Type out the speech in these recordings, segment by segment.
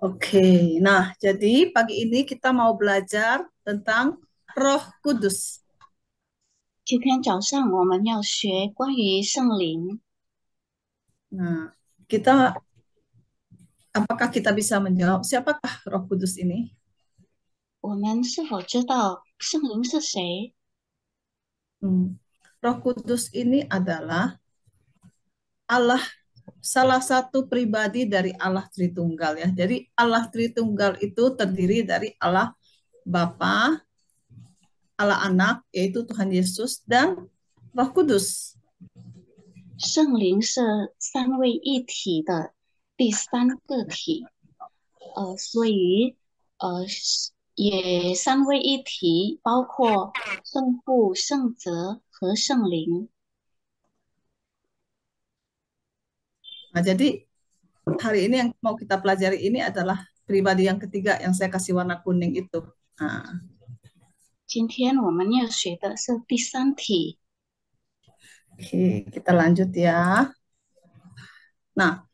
Oke, nah jadi pagi ini kita mau belajar tentang Roh Kudus. 今天早上我们要学关于圣灵，Nah, kita apakah kita bisa menjawab siapakah Roh Kudus ini? 我们是否知道圣灵是谁？Hmm, Roh Kudus ini adalah Allah, salah satu pribadi dari Allah Tritunggal ya. Jadi Allah Tritunggal itu terdiri dari Allah Bapa, Allah Anak yaitu Tuhan Yesus dan Roh Kudus. 圣灵是三位一体的第三个体，所以也三位一体，包括圣父、圣子和圣灵。Nah, jadi hari ini yang mau kita pelajari ini adalah pribadi yang ketiga yang saya kasih warna kuning itu. Nah, 今天我们要学的是第三体，oke, kita lanjut ya. Nah,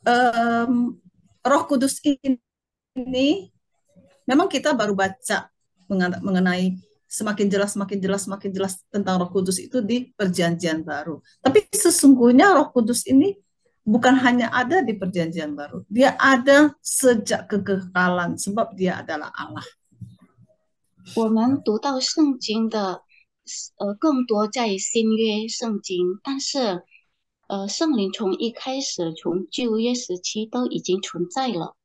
em, Roh Kudus ini memang kita baru baca mengenai semakin jelas, semakin jelas tentang Roh Kudus itu di Perjanjian Baru. Tapi sesungguhnya Roh Kudus ini bukan hanya ada di Perjanjian Baru, dia ada sejak kekekalan sebab dia adalah Allah. 我们读到圣经的，更多在新约圣经，但是，圣灵从一开始，从旧约时期都已经存在了。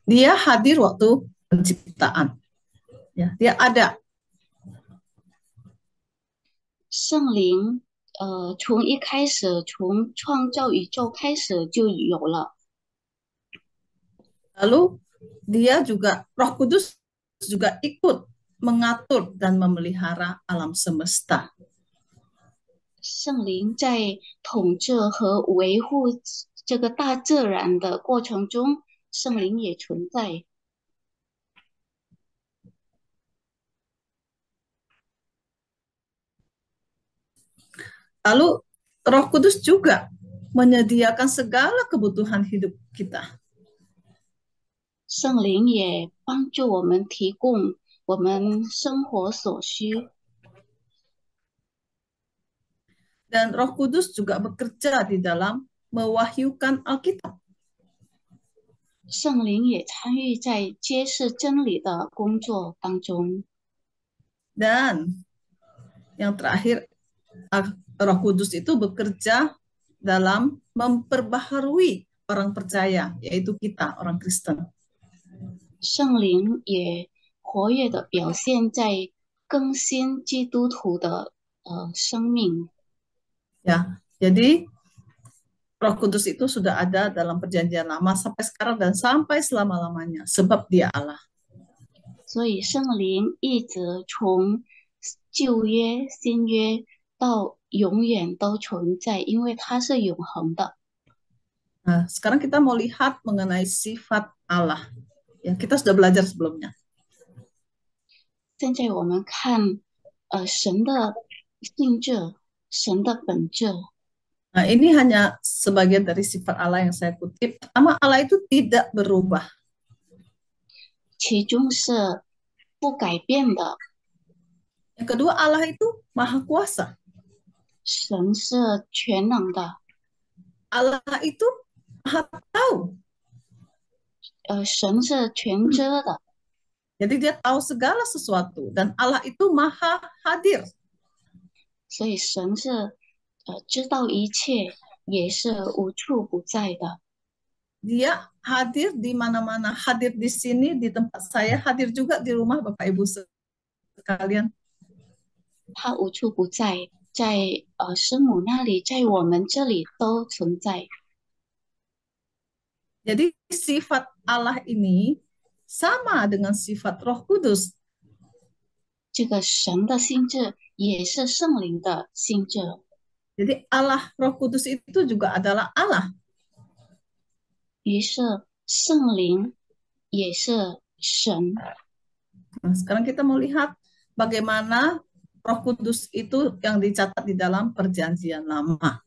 Dia hadir waktu penciptaan, ya, dia ada. 圣灵，从一开始，从创造宇宙开始就有了。Lalu dia juga Roh Kudus juga ikut mengatur dan memelihara alam semesta. 圣灵在统治和维护这个大自然的过程中，圣灵也存在。Lalu Roh Kudus juga menyediakan segala kebutuhan hidup kita. 圣灵也帮助我们提供我们生活所需。Dan Roh Kudus juga bekerja di dalam mewahyukan Alkitab. 圣灵也参与在揭示真理的工作当中。Dan yang terakhir, Roh Kudus itu bekerja dalam memperbaharui orang percaya, yaitu kita, orang Kristen. 圣灵也活跃的表现在更新基督徒的生命。Ya, jadi Roh Kudus itu sudah ada dalam perjanjian lama sampai sekarang dan sampai selama-lamanya, sebab dia Allah. 所以圣灵一直从旧约、新约到永远都存在，因为它是永恒的。Nah, sekarang kita mau lihat mengenai sifat Allah. Ya, kita sudah belajar sebelumnya. 现在我们看神的性质、神的本质。Nah, ini hanya sebagian dari sifat Allah yang saya kutip. Pertama, Allah itu tidak berubah. 其中是不改变的，Yang kedua, Allah itu maha kuasa. 神是全能的，Allah itu maha tahu. 神是全知的，Jadi dia tahu segala sesuatu. Dan Allah itu maha hadir. 所以神是知道一切，也是无处不在的。Dia hadir di mana-mana. Hadir di sini, di tempat saya. Hadir juga di rumah Bapak Ibu sekalian. 他无处不在，在师母那里，在我们这里都存在。Jadi sifat Allah ini sama dengan sifat Roh Kudus. 这个神的性质也是圣灵的性质，Jadi Allah Roh Kudus itu juga adalah Allah. 于是圣灵也是神。Nah, sekarang kita mau lihat bagaimana Roh Kudus itu yang dicatat di dalam Perjanjian Lama.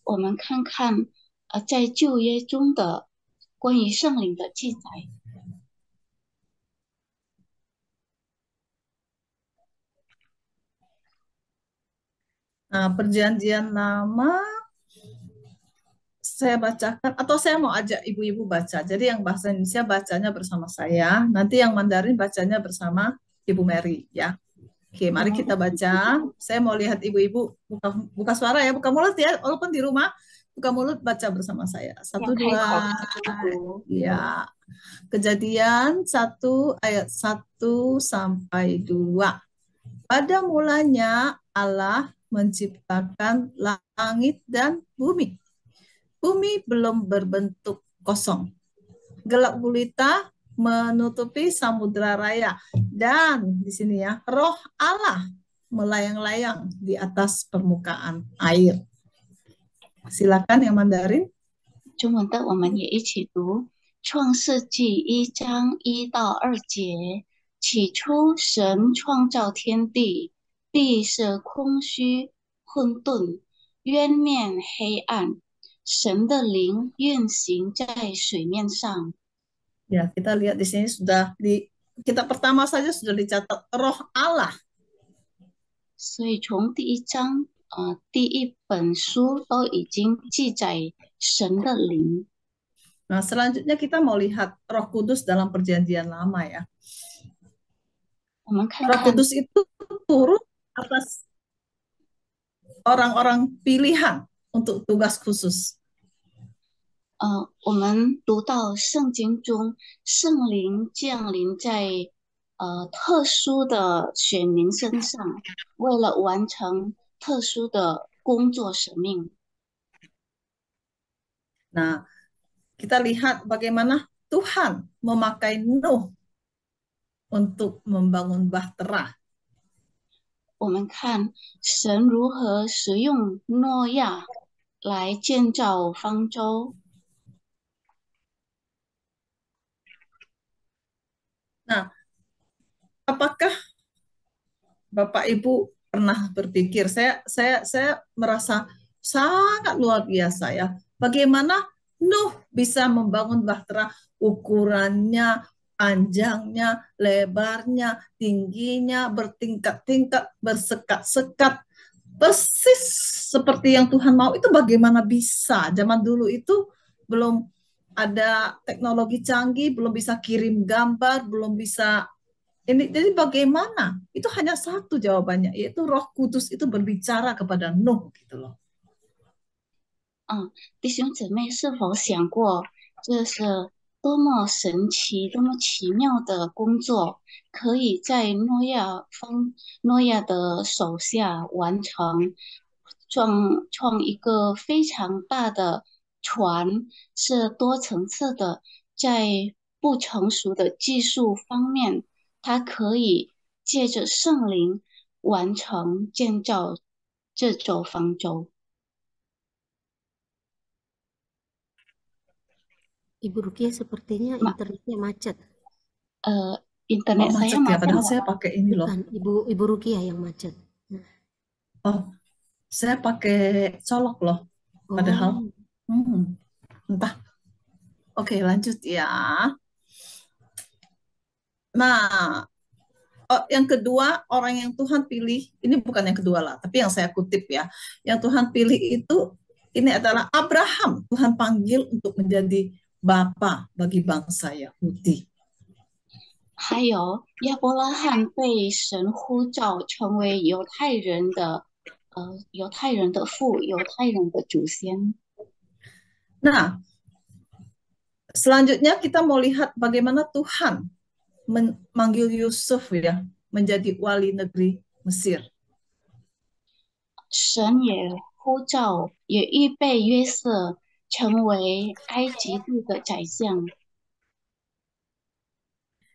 我们看看在旧约中的关于圣灵的记载。Nah, perjanjian lama saya bacakan atau saya mau ajak ibu-ibu baca. Jadi yang bahasa Indonesia bacanya bersama saya, nanti yang Mandarin bacanya bersama Ibu Mary ya. Oke, mari kita baca. Saya mau lihat ibu-ibu buka, buka suara ya, buka mulut ya, walaupun di rumah buka mulut baca bersama saya.要 Satu 开口 dua, 宣读。ya. Kejadian 1 ayat 1 sampai 2. Pada mulanya Allah menciptakan langit dan bumi. Bumi belum berbentuk kosong. Gelap gulita menutupi samudra raya. Dan di sini ya, roh Allah melayang-layang di atas permukaan air. Silakan yang Mandarin. 中文的我们也一起读《创世纪》1章1到2节。起初，神创造天地，地是空虚混沌，渊面黑暗，神的灵运行在水面上。Ya, kita lihat di sini sudah di kita pertama saja sudah dicatat roh Allah. 所以从第一章，第一本书都已经记载神的灵。Nah, selanjutnya kita mau lihat Roh Kudus dalam Perjanjian Lama ya. 我们看 Roh 看，Kudus itu turun atas orang-orang pilihan untuk tugas khusus. 我们读到圣经中，圣灵降临在特殊的选民身上，为了完成特殊的工作使命。Nah, kita lihat bagaimana Tuhan memakai Nuh untuk membangun bahtera. 我们看神如何使用诺亚来建造方舟。Nah, apakah Bapak Ibu pernah berpikir saya merasa sangat luar biasa ya. Bagaimana Nuh bisa membangun bahtera ukurannya, panjangnya, lebarnya, tingginya, bertingkat-tingkat, bersekat-sekat, persis seperti yang Tuhan mau. Itu bagaimana bisa? Zaman dulu itu belum ada teknologi canggih, belum bisa kirim gambar, belum bisa ini. Jadi bagaimana? Itu hanya satu jawabannya, yaitu Roh Kudus itu berbicara kepada Nuh gitu loh. 弟兄姊妹是否想过，这是多么神奇、多么奇妙的工作，可以在诺亚的手下完成，创一个非常大的船，是多层次的，在不成熟的技术方面，它可以借着圣灵完成建造这座方舟。Ibu Rukia sepertinya internetnya macet. Internet Oh, saya macet ya, macet padahal nggak, saya Pak? pakai ini loh. Bukan, Ibu Rukia yang macet. Nah, Oh, saya pakai colok loh, padahal. oh, Entah. Oke, lanjut ya. Nah, yang kedua, orang yang Tuhan pilih, ini bukan yang kedua lah, tapi yang saya kutip ya. Yang Tuhan pilih itu, ini adalah Abraham. Tuhan panggil untuk menjadi bapa bagi bangsa Yahudi. 还有亚伯拉罕被神呼召成为犹太人的父，犹太人的祖先。 Nah, selanjutnya kita mau lihat bagaimana Tuhan memanggil Yusuf ya menjadi wali negeri Mesir. 神也呼召，也预备约瑟成为埃及地的宰相。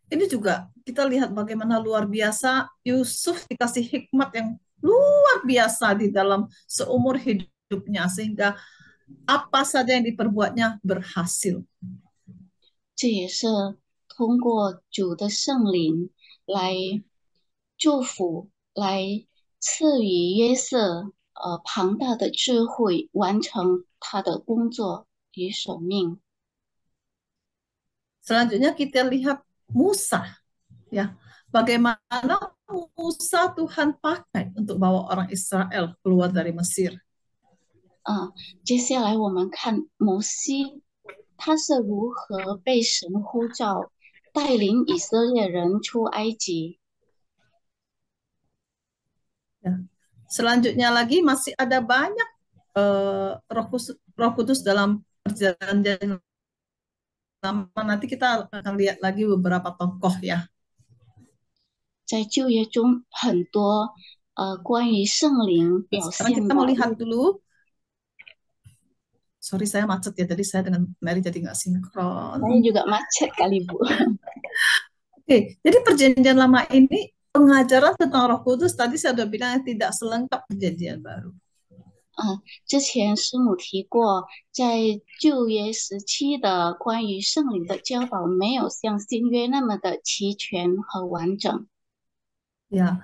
Ini juga kita lihat bagaimana luar biasa Yusuf dikasih hikmat yang luar biasa di dalam seumur hidupnya sehingga apa saja yang diperbuatnya berhasil. 这也是通过主的圣灵来祝福，来赐予约瑟庞大的智慧，完成他的工作与守命。 Selanjutnya kita lihat Musa, ya. Bagaimana Musa Tuhan pakai untuk bawa orang Israel keluar dari Mesir. 接下来我们看摩西，他是如何被神呼召，带领以色列人出埃及。 Ya. Selanjutnya lagi masih ada banyak Roh Kudus dalam perjanjian lama. Nanti kita akan lihat lagi beberapa tokoh ya. 在旧约中很多关于圣灵表 Sekarang 现 kita 的 mau lihat dulu. Sorry, saya macet ya. Tadi saya dengan Mary jadi nggak sinkron. saya juga macet kali Bu. Oke, jadi perjanjian lama ini pengajaran tentang Roh Kudus tadi saya sudah bilang tidak selengkap perjanjian baru. 之前师母提过，在旧约时期的关于圣灵的教导没有像新约那么的齐全和完整。 Ya.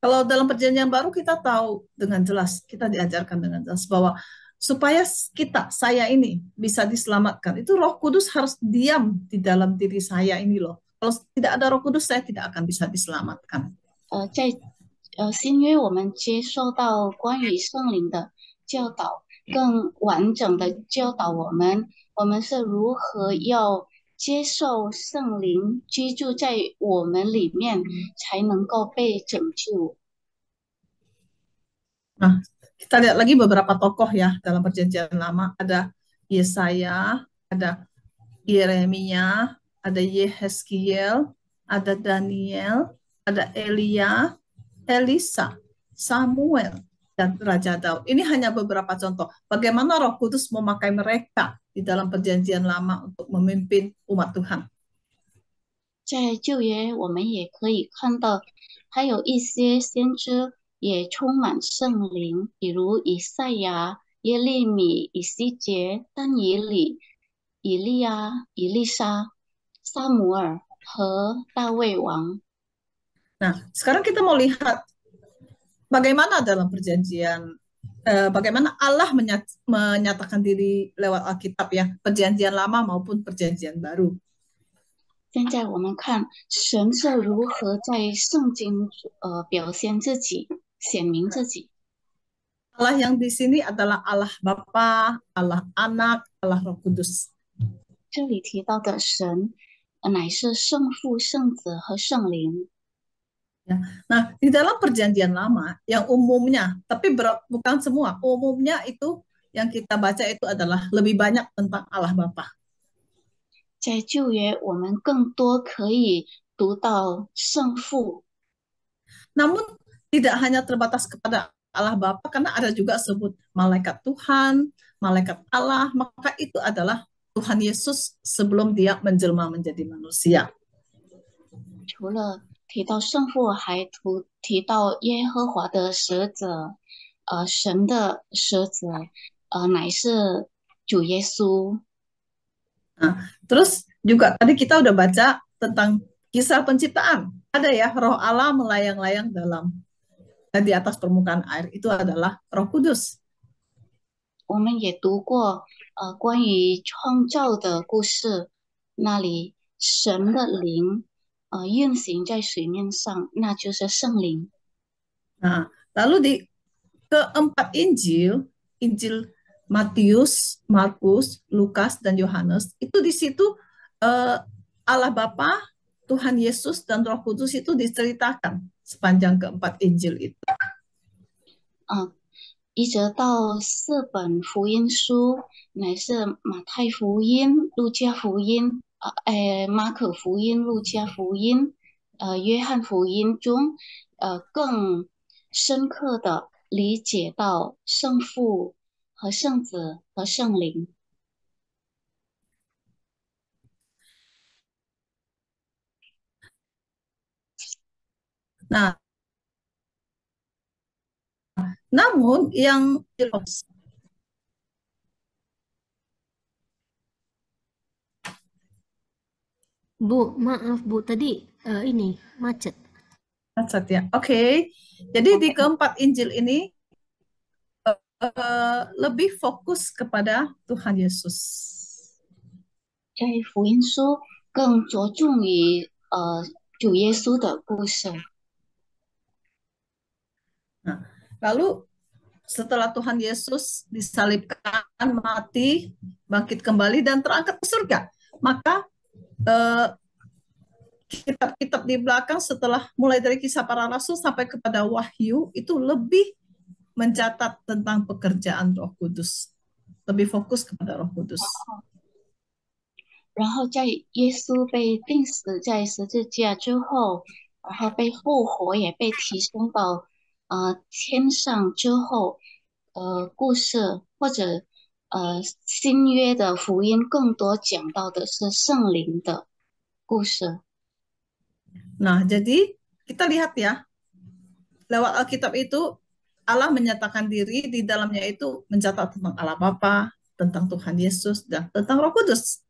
Kalau dalam perjanjian baru kita tahu dengan jelas, kita diajarkan dengan jelas bahwa supaya saya ini bisa diselamatkan, itu Roh Kudus harus diam di dalam diri saya ini loh. Kalau tidak ada Roh Kudus, saya tidak akan bisa diselamatkan. 在新约我们接受到关于圣灵的教导，更完整的教导我们是如何要接受圣灵居住在我们里面，才能够被拯救。 Nah, kita lihat lagi beberapa tokoh ya dalam perjanjian lama. Ada Yesaya, ada Yeremia, ada Yehezkiel, ada Daniel, ada Elia, Elisa, Samuel, dan Raja Daud. Ini hanya beberapa contoh. Bagaimana Roh Kudus memakai mereka di dalam perjanjian lama untuk memimpin umat Tuhan. 在旧约，我们也可以看到，还有一些先知也充满圣灵，比如以赛亚、耶利米、以西结、但以理、以利亚、以利沙、撒母耳和大卫王。 Nah, sekarang kita mau lihat bagaimana dalam perjanjian, bagaimana Allah menyatakan diri lewat Alkitab ya, perjanjian lama maupun perjanjian baru. 现在我们看神是如何在圣经表现自己、显明自己。 Allah yang di sini adalah Allah Bapa, Allah Anak, Allah Roh Kudus. 这里提到的神，乃是圣父、圣子和圣灵。 Ya. Nah, di dalam perjanjian lama yang umumnya, tapi bukan semua, umumnya itu yang kita baca itu adalah lebih banyak tentang Allah Bapa. 在旧约，我们更多可以读到圣父， Namun tidak hanya terbatas kepada Allah Bapa, karena ada juga sebut malaikat Tuhan, malaikat Allah, maka itu adalah Tuhan Yesus sebelum dia menjelma menjadi manusia. 除了提到圣父，还提到耶和华的使者，神的使者，乃是主耶稣。 Nah, terus juga tadi kita udah baca tentang kisah penciptaan. Ada ya Roh Allah melayang-layang di atas permukaan air. Itu adalah Roh Kudus. 我们也读过关于创造的故事，那里神的灵运行在水面上，那就是圣灵。 Nah, lalu di keempat Injil, Injil Matius, Markus, Lukas, dan Yohanes, itu di situ Allah Bapa, Tuhan Yesus, dan Roh Kudus itu diceritakan sepanjang keempat Injil itu. 一直到4本福音书，乃是马太福音、路加福音、马可福音、路加福音、约翰福音中，更深刻的理解到圣父和圣子和圣灵。 Nah, namun yang Bu, maaf Bu, tadi ini macet. macet ya. Oke. Jadi di keempat Injil ini lebih fokus kepada Tuhan Yesus. 在福音书更着重于主耶稣的故事。Nah, lalu setelah Tuhan Yesus disalibkan, mati, bangkit kembali dan terangkat ke surga, maka eh, kitab-kitab di belakang setelah mulai dari Kisah Para Rasul sampai kepada Wahyu itu lebih mencatat tentang pekerjaan Roh Kudus, lebih fokus kepada Roh Kudus. 然后在耶稣被钉死在十字架之后，然后被复活，也被提升到天上之后，故事或者新约的福音更多讲到的是圣灵的故事。Nah, jadi kita lihat ya, lewat Alkitab itu Allah menyatakan diri, di dalamnya itu mencatat tentang Allah Bapa, tentang Tuhan Yesus, dan tentang Roh Kudus.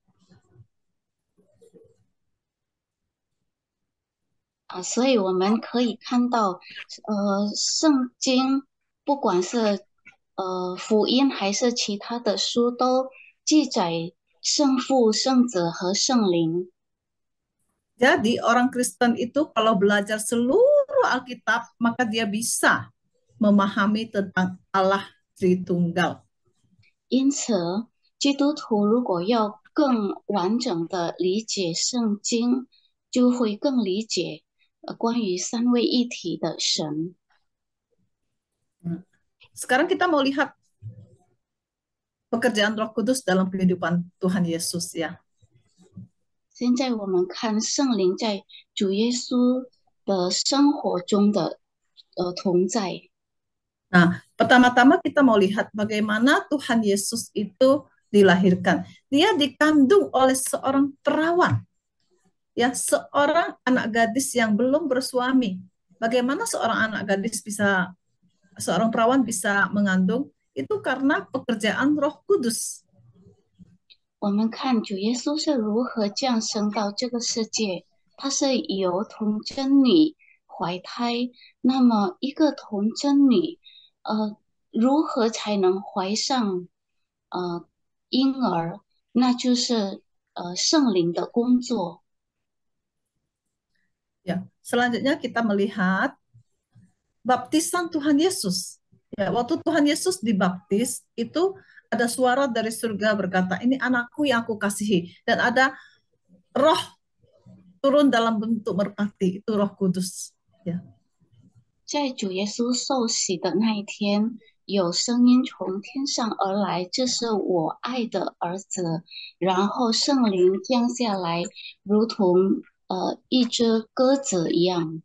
所以我们可以看到，圣经不管是福音还是其他的书，都记载圣父、圣子和圣灵。Jadi orang Kristen itu kalau belajar seluruh Alkitab, maka dia bisa memahami tentang Allah Tritunggal. 因此，基督徒如果要更完整的理解圣经，就会更理解关于三位一体的神。Sekarang kita mau lihat pekerjaan Roh Kudus dalam kehidupan Tuhan Yesus ya. 现在我们看圣灵在主耶稣的生活中的同在。Nah, pertama-tama kita mau lihat bagaimana Tuhan Yesus itu dilahirkan. Dia dikandung oleh seorang perawan, ya, seorang anak gadis yang belum bersuami. Bagaimana seorang anak gadis bisa, seorang perawan bisa mengandung? Itu karena pekerjaan Roh Kudus. 我们看主耶稣是如何降生到这个世界，他是由童贞女怀胎。那么，一个童贞女，如何才能怀上婴儿？那就是圣灵的工作。Ya, selanjutnya kita melihat baptisan Tuhan Yesus. Ya, waktu Tuhan Yesus dibaptis, itu ada suara dari surga berkata, ini anakku yang aku kasihi. Dan ada roh turun dalam bentuk merpati, itu Roh Kudus. Ya. 在主耶稣受洗的那一天，有声音从天上而来，这是我爱的儿子。然后圣灵降下来，如同一只鸽子一样。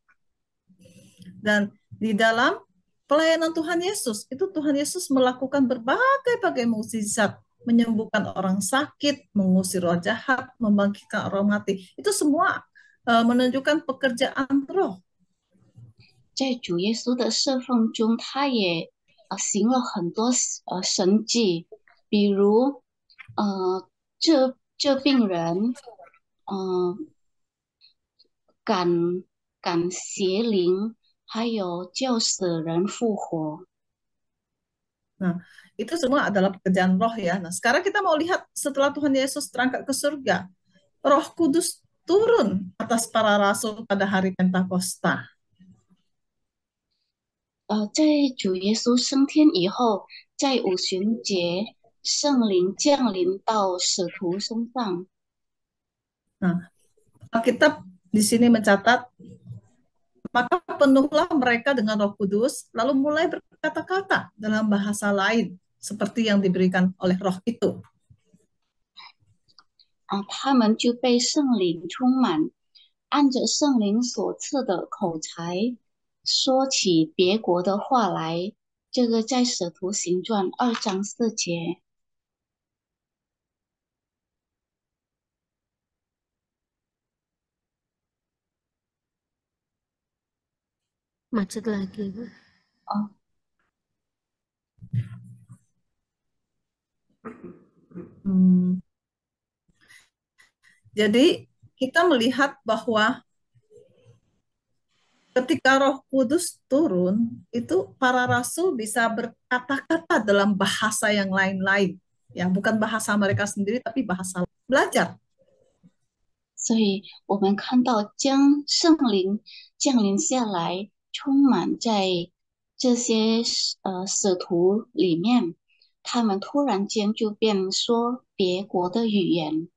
Dan di dalam pelayanan Tuhan Yesus, itu Tuhan Yesus melakukan berbagai-bagai mukjizat, menyembuhkan orang sakit, mengusir roh jahat, membangkitkan orang mati. Itu semua menunjukkan pekerjaan roh. 在主耶稣的侍奉中，他也行了很多神迹，比如这病人赶赶邪灵，还有叫死人复活。Nah, itu semua adalah pekerjaan roh ya. Nah, sekarang kita mau lihat setelah Tuhan Yesus terangkat ke surga, Roh Kudus turun atas para rasul pada hari Pentakosta. 在主耶稣升天以后，在五旬节，圣灵降临到使徒身上。Nah, Alkitab di sini mencatat, maka penuhlah mereka dengan Roh Kudus, lalu mulai berkata-kata dalam bahasa lain, seperti yang diberikan oleh Roh itu. 他们就被圣灵充满，按着圣灵所赐的口才，说起别国的话来。这个在使徒行传2章4节。Macet lagi, Bu. 哦，Hmm. Jadi kita melihat bahwa ketika Roh Kudus turun, itu para rasul bisa berkata-kata dalam bahasa yang lain-lain. Ya, bukan bahasa mereka sendiri, tapi bahasa belajar. 所以我们看到将圣灵降临下来，充满在这些使徒里面，他们突然间就变说别国的语言。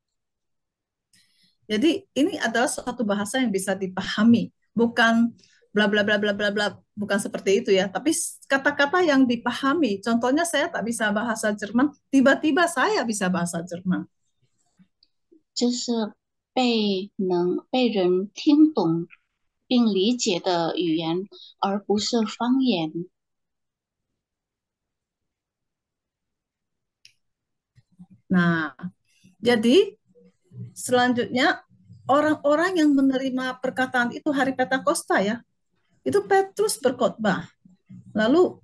Jadi ini adalah suatu bahasa yang bisa dipahami, bukan bla bla bla bla bla bla, bukan seperti itu ya, tapi kata-kata yang dipahami. Contohnya saya tak bisa bahasa Jerman, tiba-tiba saya bisa bahasa Jerman. 这是能被人听懂并理解的语言，而不是方言。 Nah, jadi selanjutnya orang-orang yang menerima perkataan itu hari Pentakosta ya, itu Petrus berkhotbah, lalu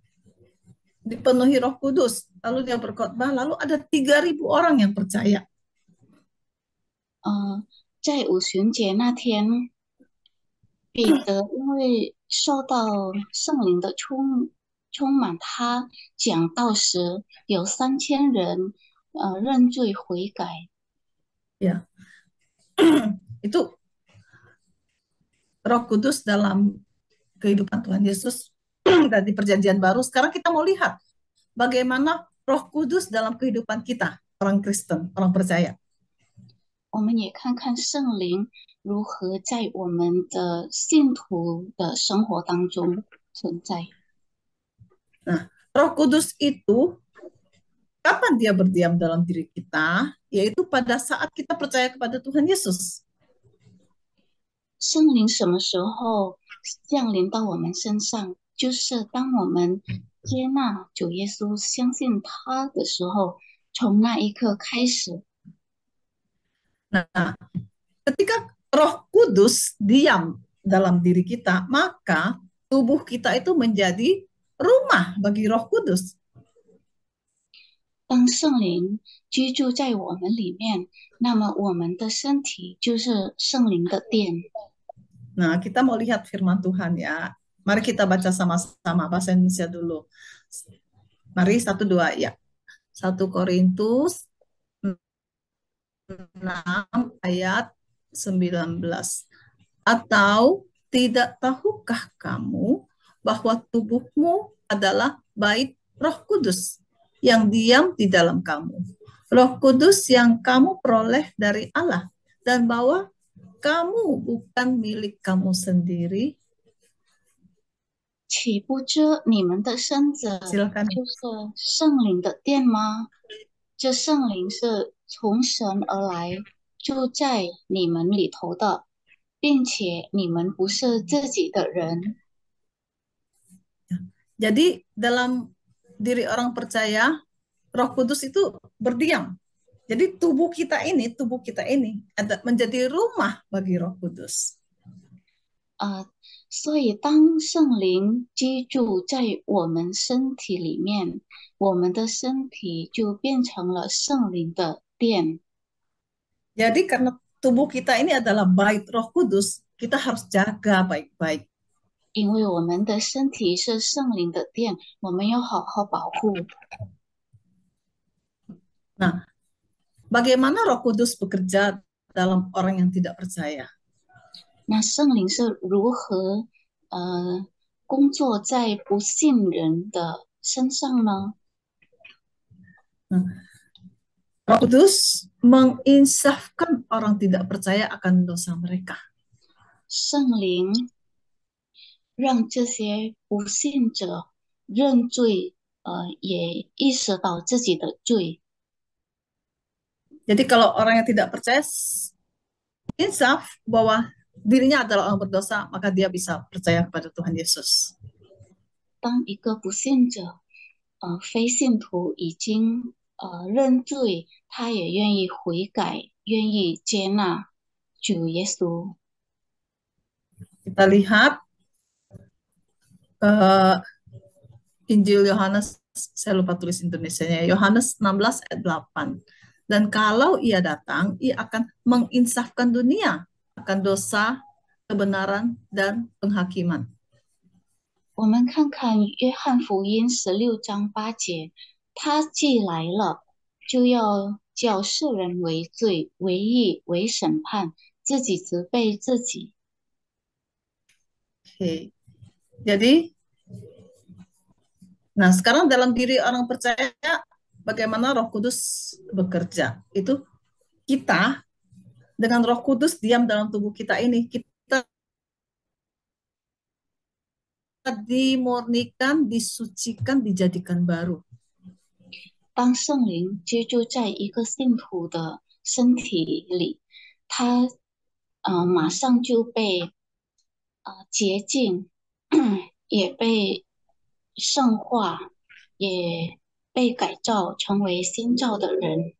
dipenuhi Roh Kudus, lalu dia berkhotbah, lalu ada 3.000 orang yang percaya. 在五旬节那天，彼得因为受到圣灵的充满，他讲道时有3000人认罪悔改。 Ya, itu Roh Kudus dalam kehidupan Tuhan Yesus dan di Perjanjian Baru. Sekarang kita mau lihat bagaimana Roh Kudus dalam kehidupan kita, orang Kristen, orang percaya. 我们也看看圣灵如何在我们的信徒的生活当中存在。 Nah, Roh Kudus itu kapan dia berdiam dalam diri kita? Yaitu pada saat kita percaya kepada Tuhan Yesus. 圣灵什么时候降临到我们身上？就是当我们接纳主耶稣、相信他的时候，从那一刻开始。 Nah, ketika Roh Kudus diam dalam diri kita, maka tubuh kita itu menjadi rumah bagi Roh Kudus. 当圣灵居住在我们里面，那么我们的身体就是圣灵的殿。 Nah, kita mau lihat firman Tuhan ya. Mari kita baca sama-sama bahasa Indonesia dulu. Mari 1, 2 ya. 1 Korintus 6 ayat 19. Atau tidak tahukah kamu bahwa tubuhmu adalah bait Roh Kudus yang diam di dalam kamu. Roh Kudus yang kamu peroleh dari Allah, dan bahwa kamu bukan milik kamu sendiri. 岂不知你们的身子 Silakan. 就是圣灵的殿吗？这圣灵是从神而来，住在你们里头的，并且你们不是自己的人。 Jadi dalam diri orang percaya, Roh Kudus itu berdiam. Jadi tubuh kita ini menjadi rumah bagi Roh Kudus. 所以当圣灵居住在我们身体里面，我们的身体就变成了圣灵的殿。 Jadi karena tubuh kita ini adalah bait Roh Kudus, kita harus jaga baik-baik. 因为我们的身体是圣灵的殿，我们要好好保护。 Nah, bagaimana Roh Kudus bekerja dalam orang yang tidak percaya? 那圣灵是如何工作在不信人的身上呢？ Roh Kudus menginsafkan orang tidak percaya akan dosa mereka. 圣灵让这些不信者认罪，也意识到自己的罪。 Jadi kalau orang yang tidak percaya insaf bahwa dirinya adalah orang berdosa, maka dia bisa percaya kepada Tuhan Yesus. 当一个不信者，非信徒已经认罪，他也愿意悔改，愿意接纳主耶稣。 Kita lihat Injil Yohanes, saya lupa tulis Indonesianya, Yohanes 16 ayat 8. Dan kalau ia datang, ia akan menginsafkan dunia akan dosa, kebenaran dan penghakiman. 我们看看约翰福音16章8节，他既来了，就要叫世人为罪、为义、为审判，自己责备自己。Oke. Jadi, nah sekarang dalam diri orang percaya bagaimana Roh Kudus bekerja. Itu kita dengan Roh Kudus diam dalam tubuh kita ini, kita dimurnikan, disucikan, dijadikan baru. 当圣灵居住在一个信徒的身体里，他马上就被洁净，也被圣化，也被改造成为新造的人。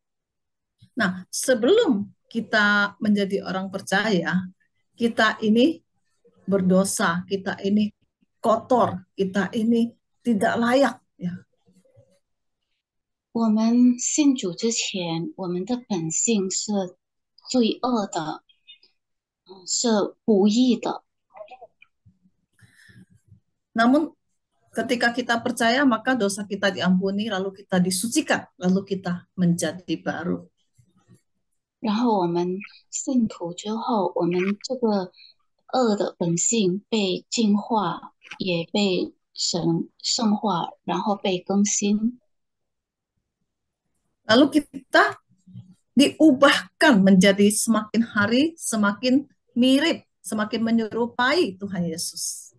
Nah, sebelum kita menjadi orang percaya, kita ini berdosa, kita ini kotor, kita ini tidak layak. Ya. 我们信主之前，我们的本性是罪恶的，是不义的。 Namun ketika kita percaya, maka dosa kita diampuni, lalu kita disucikan, lalu kita menjadi baru. 然后我们信徒之后，我们这个恶的本性被净化，也被神圣化，然后被更新。 Lalu kita diubahkan menjadi semakin hari semakin mirip, semakin menyerupai Tuhan Yesus.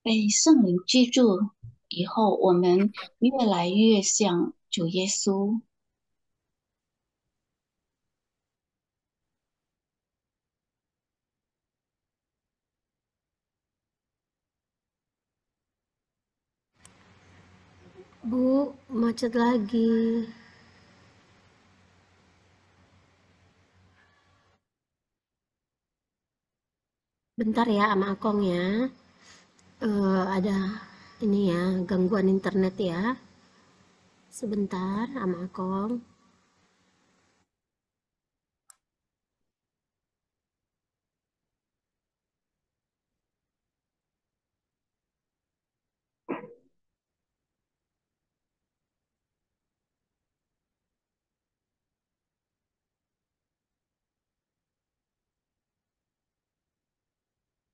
被圣灵居住以后，我们越来越像主耶稣。 Bu, macet lagi. Bentar ya sama Akong ya. Ada ini ya, gangguan internet ya. Sebentar sama Akong.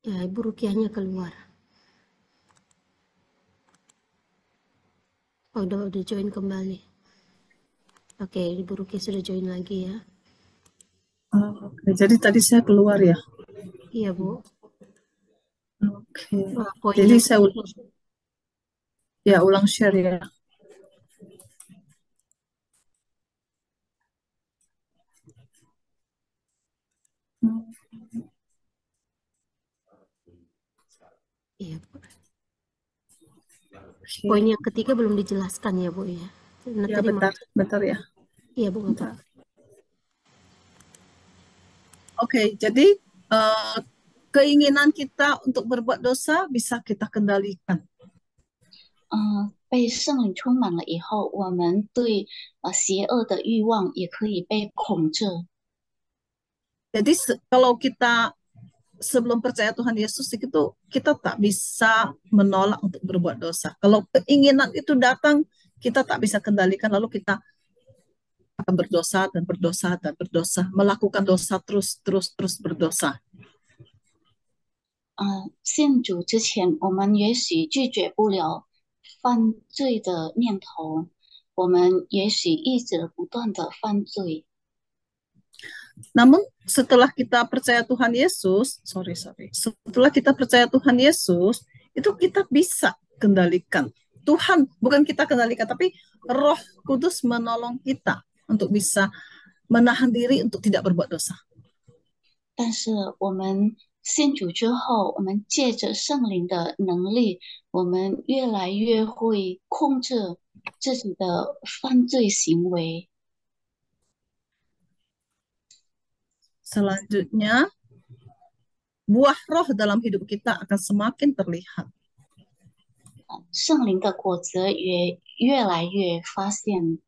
Ya, Ibu Rukiahnya keluar. Oh, udah join kembali. Oke, Ibu Rukiah sudah join lagi ya. Oke, jadi tadi saya keluar ya. Iya, Bu. Oke. Poinnya Jadi saya ulang share ya. iya, Bu. Oke. Poin yang ketiga belum dijelaskan ya, Bu ya. Nah, Ya, tadi bentar ya. Iya, Bu, nggak apa-apa. Oke, jadi keinginan kita untuk berbuat dosa bisa kita kendalikan. 被圣灵充满了以后，我们对邪恶的欲望也可以被控制。 Jadi kalau kita sebelum percaya Tuhan Yesus itu kita tak bisa menolak untuk berbuat dosa. Kalau keinginan itu datang, kita tak bisa kendalikan, lalu kita akan berdosa dan berdosa dan berdosa, melakukan dosa terus berdosa. 信主之前，我们也许拒绝不了犯罪的念头，我们也许一直不断的犯罪。 Namun setelah kita percaya Tuhan Yesus, setelah kita percaya Tuhan Yesus, itu kita bisa kendalikan. Tuhan, bukan kita kendalikan, tapi Roh Kudus menolong kita untuk bisa menahan diri untuk tidak berbuat dosa. 但是我们信主之后，我们借着圣灵的能力，我们越来越会控制自己的犯罪行为。 Selanjutnya, buah roh dalam hidup kita akan semakin terlihat. 圣灵的果子也越来越发现。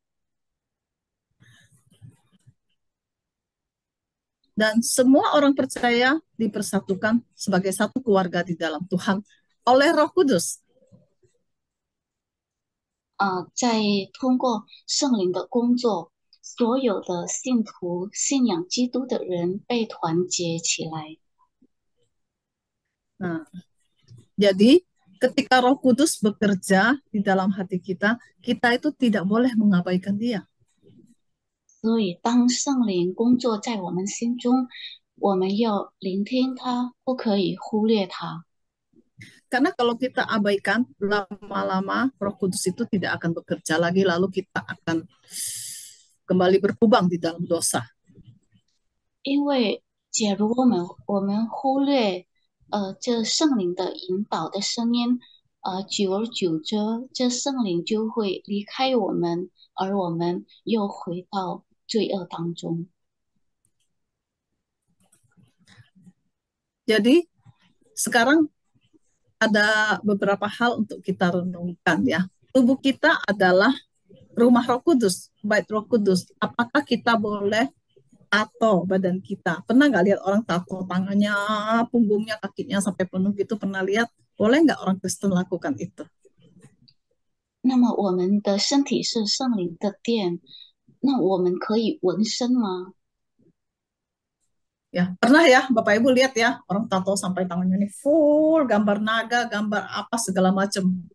dan semua orang percaya dipersatukan sebagai satu keluarga di dalam Tuhan oleh Roh Kudus. 在通过圣灵的工作，所有的信徒信仰基督的人被团结起来。Nah, jadi ketika Roh Kudus bekerja di dalam hati kita, kita itu tidak boleh mengabaikan Dia. 所以，当圣灵工作在我们心中，我们要聆听他，不可以忽略他。 Karena kalau kita abaikan, lama-lama Roh Kudus itu tidak akan bekerja lagi, lalu kita akan kembali berkubang di dalam dosa. 因为假如我们忽略这圣灵的引导的声音，久而久之，这圣灵就会离开我们，而我们又回到罪恶当中。 Jadi sekarang ada beberapa hal untuk kita renungkan ya. Tubuh kita adalah rumah Roh Kudus, bait Roh Kudus. Apakah kita boleh tato badan kita? Pernah nggak lihat orang tato tangannya, punggungnya, kakinya sampai penuh gitu? Pernah lihat? Boleh nggak orang Kristen lakukan itu? 那么我们的身体是圣灵的殿，那我们可以纹身吗？ Ya, pernah ya Bapak Ibu lihat ya orang tato sampai tangannya ini full gambar naga, gambar apa segala macam.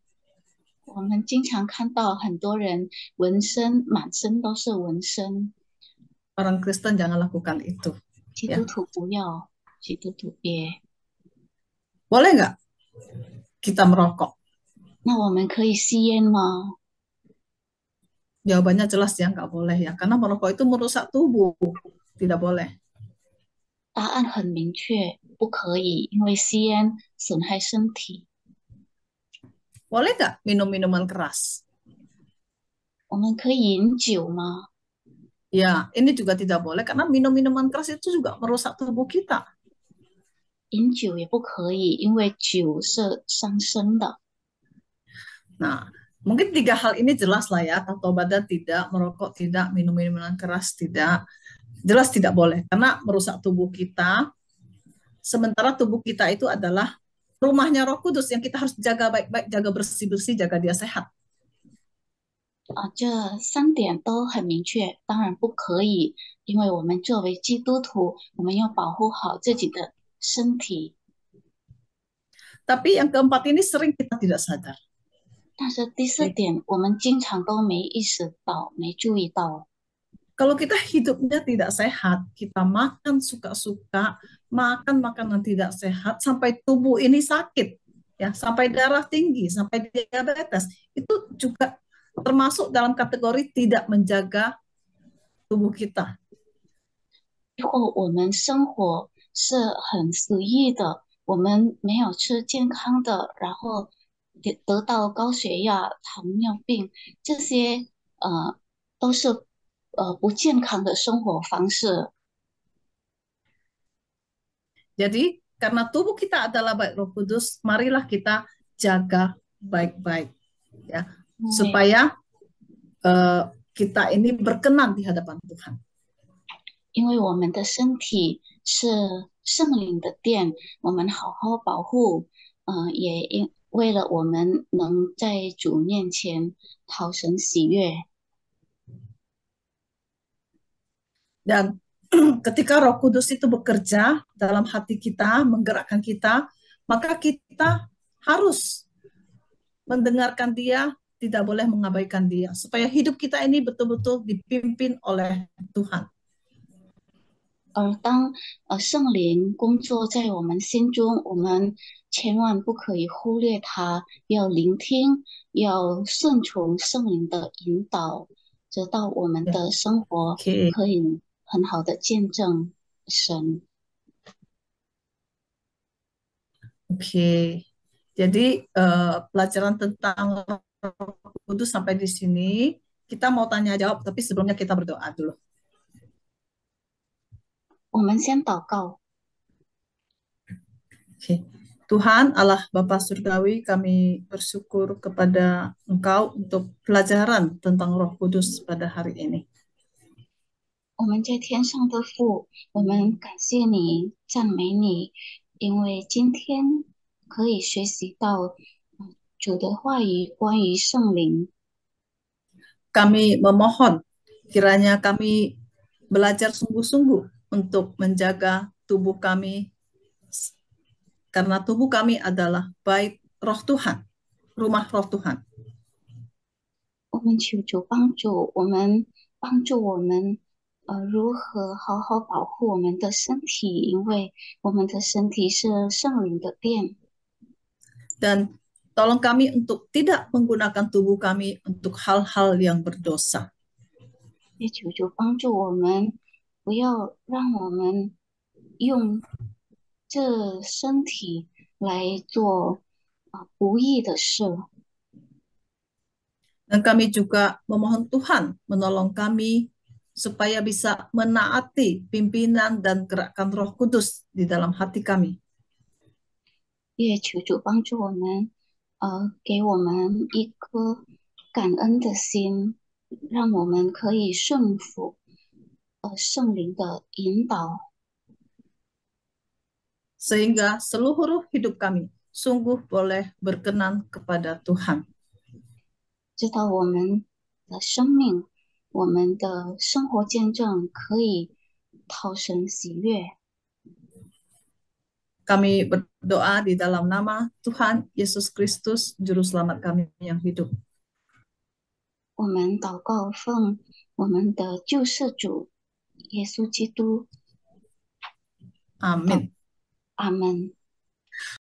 我们经常看到很多人纹身，满身都是纹身。 Orang Kristen jangan lakukan itu. 基督徒不要，基督徒别。 Boleh nggak kita merokok? 那我们可以吸烟吗？ Jawabannya jelas ya nggak boleh ya, karena merokok itu merusak tubuh, tidak boleh. 答案很明确，不可以，因为吸烟损害身体。 Boleh nggak minum minuman keras? 我们可以饮酒吗？ Ya, ini juga tidak boleh karena minum minuman keras itu juga merusak tubuh kita. 饮酒也不可以，因为酒是伤身的。 Nah, mungkin 3 hal ini jelas lah ya, tato badan tidak, merokok tidak, minum minuman keras tidak. Jelas tidak boleh karena merusak tubuh kita. Sementara tubuh kita itu adalah rumahnya Roh Kudus yang kita harus jaga baik-baik, jaga bersih-bersih, jaga dia sehat. 这3点都很明确，当然不可以，因为我们作为基督徒，我们要保护好自己的身体。 Tapi yang keempat ini sering kita tidak sadar. 但是第4点，我们经常都没意识到、没注意到。 Kalau kita hidupnya tidak sehat, kita makan suka-suka, makan makanan tidak sehat, sampai tubuh ini sakit, ya, sampai darah tinggi, sampai diabetes, itu juga termasuk dalam kategori tidak menjaga tubuh kita. 如果我们生活是很随意的，我们没有吃健康的，然后得到高血压、糖尿病，这些都是不健康的生活方式。 Jadi karena tubuh kita adalah bait Roh Kudus, marilah kita jaga baik-baik, ya, supaya kita ini berkenan di hadapan Tuhan. 因为我们的身体是圣灵的殿，我们好好保护，也为了我们能在主面前讨神喜悦。 Dan ketika Roh Kudus itu bekerja dalam hati kita, menggerakkan kita, maka kita harus mendengarkan Dia, tidak boleh mengabaikan Dia, supaya hidup kita ini betul-betul dipimpin oleh Tuhan. 而当圣灵工作在我们心中，我们千万不可以忽略它，要聆听，要顺从圣灵的引导，直到我们的生活 Oke. 可以很好的见证神。 Oke. Jadi pelajaran tentang Roh Kudus sampai di sini. Kita mau tanya jawab, tapi sebelumnya kita berdoa dulu. 我们先祷告。 Oke. Tuhan Allah Bapa Surgawi, kami bersyukur kepada Engkau untuk pelajaran tentang Roh Kudus pada hari ini. 我们在天上的父，我们感谢你，赞美你，因为今天可以学习到主的话语关于圣灵。Kami memohon kiranya kami belajar sungguh-sungguh untuk menjaga tubuh kami, karena tubuh kami adalah bait roh Tuhan, rumah roh Tuhan. 我们求主帮助我们，帮助我们，如何好好保护我们的身体，因为我们的身体是圣灵的殿。 Dan tolong kami untuk tidak menggunakan tubuh kami untuk hal-hal yang berdosa. 也求主帮助我们，不要让我们用这身体来做不义的事。 Dan kami juga memohon Tuhan menolong kami supaya bisa menaati pimpinan dan gerakan Roh Kudus di dalam hati kami. 也求主帮助我们，给我们一颗感恩的心，让我们可以顺服圣灵的引导， Sehingga seluruh hidup kami sungguh boleh berkenan kepada Tuhan. 知道我们的生命、我们的生活见证可以讨神喜悦。 Kami berdoa di dalam nama Tuhan Yesus Kristus, Juru Selamat kami yang hidup. 我们祷告奉我们的救世主耶稣基督， Amin. 阿门。